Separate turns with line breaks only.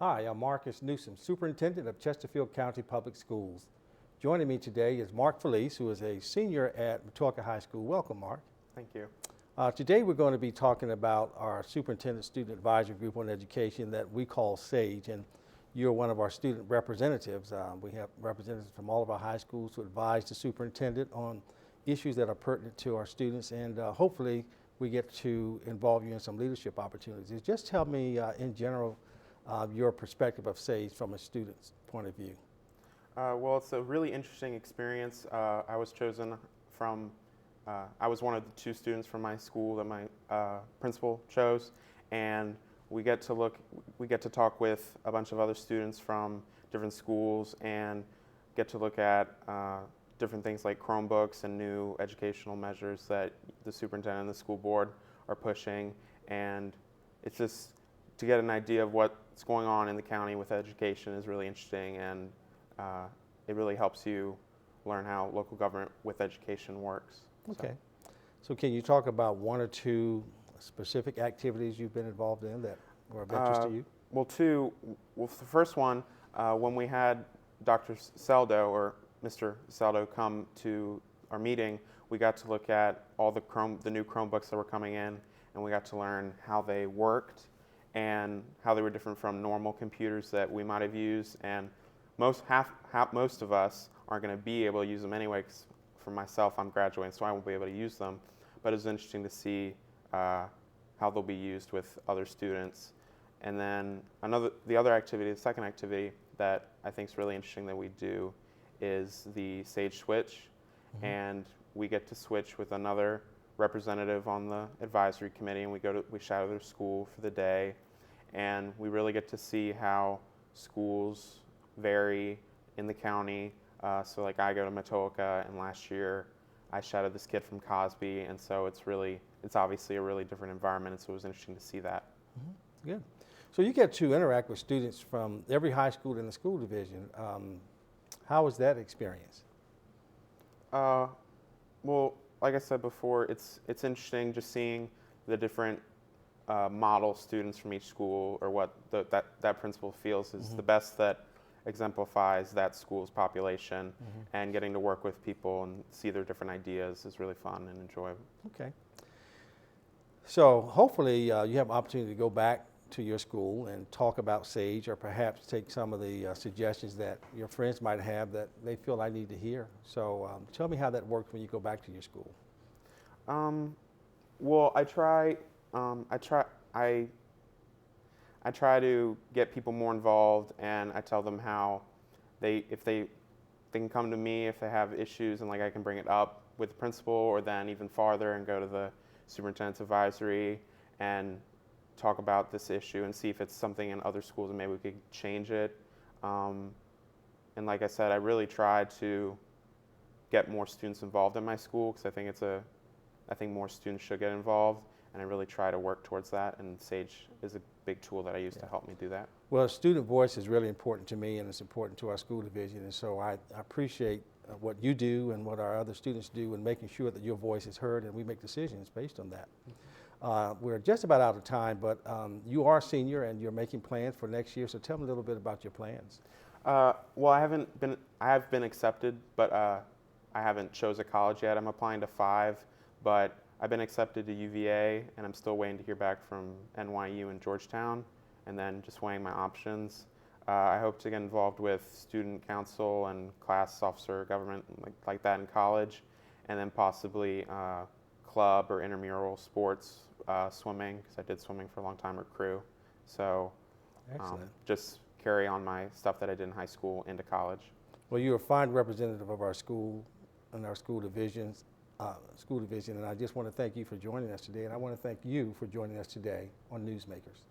Hi, I'm Marcus Newsom, Superintendent of Chesterfield County Public Schools. Joining me today is Mark Felice, who is a senior at Matoaca High School. Welcome, Mark.
Thank you.
Today we're going to be talking about our Superintendent Student Advisory Group on Education that we call SAGE, and you're one of our student representatives. We have representatives from all of our high schools to advise the superintendent on issues that are pertinent to our students, and hopefully we get to involve you in some leadership opportunities. Just tell me in general your perspective of SAGE from a student's point of view.
Well, it's a really interesting experience. I was chosen from, I was one of the two students from my school that my principal chose, and we get to talk with a bunch of other students from different schools and get to look at different things like Chromebooks and new educational measures that the superintendent and the school board are pushing, and it's just to get an idea of what's going on in the county with education is really interesting, and it really helps you learn how local government with education works.
Okay. So can you talk about one or two specific activities you've been involved in that were of interest to you?
Well, the first one, when we had Dr. Saldo or Mr. Saldo come to our meeting, we got to look at all the new Chromebooks that were coming in, and we got to learn how they worked and how they were different from normal computers that we might have used. And most of us aren't going to be able to use them anyway, because for myself, I'm graduating, so I won't be able to use them. But it was interesting to see how they'll be used with other students. And then the second activity that I think is really interesting that we do is the SAGE switch. Mm-hmm. And we get to switch with another representative on the advisory committee, and we shadow their school for the day, and we really get to see how schools vary in the county. So like I go to Matoaca, and last year I shadowed this kid from Cosby, and so it's obviously a really different environment, and so it was interesting to see that.
Mm-hmm. Good. So you get to interact with students from every high school in the school division. How was that experience?
Well, like I said before, it's interesting just seeing the different model students from each school, or what that principal feels is mm-hmm. the best that exemplifies that school's population, mm-hmm. and getting to work with people and see their different ideas is really fun and enjoyable.
Okay. So hopefully you have an opportunity to go back to your school and talk about SAGE, or perhaps take some of the suggestions that your friends might have that they feel I need to hear. So tell me how that works when you go back to your school.
Well, I try to get people more involved, and I tell them how if they can come to me if they have issues, and like I can bring it up with the principal, or then even farther and go to the superintendent's advisory and talk about this issue and see if it's something in other schools and maybe we could change it. And like I said, I really try to get more students involved in my school, because I think more students should get involved, and I really try to work towards that, and SAGE is a big tool that I use to help me do that.
Well, student voice is really important to me, and it's important to our school division, and so I appreciate what you do and what our other students do in making sure that your voice is heard, and we make decisions based on that. We're just about out of time, but you are a senior and you're making plans for next year, so tell me a little bit about your plans.
Well, I have been accepted, but I haven't chose a college yet. I'm applying to 5, but I've been accepted to UVA, and I'm still waiting to hear back from NYU and Georgetown, and then just weighing my options. I hope to get involved with student council and class officer government like that in college, and then possibly club or intramural sports, swimming, because I did swimming for a long time, or crew. So just carry on my stuff that I did in high school into college.
Well, you're a fine representative of our school and our school division, and I just want to thank you for joining us today, and I want to thank you for joining us today on Newsmakers.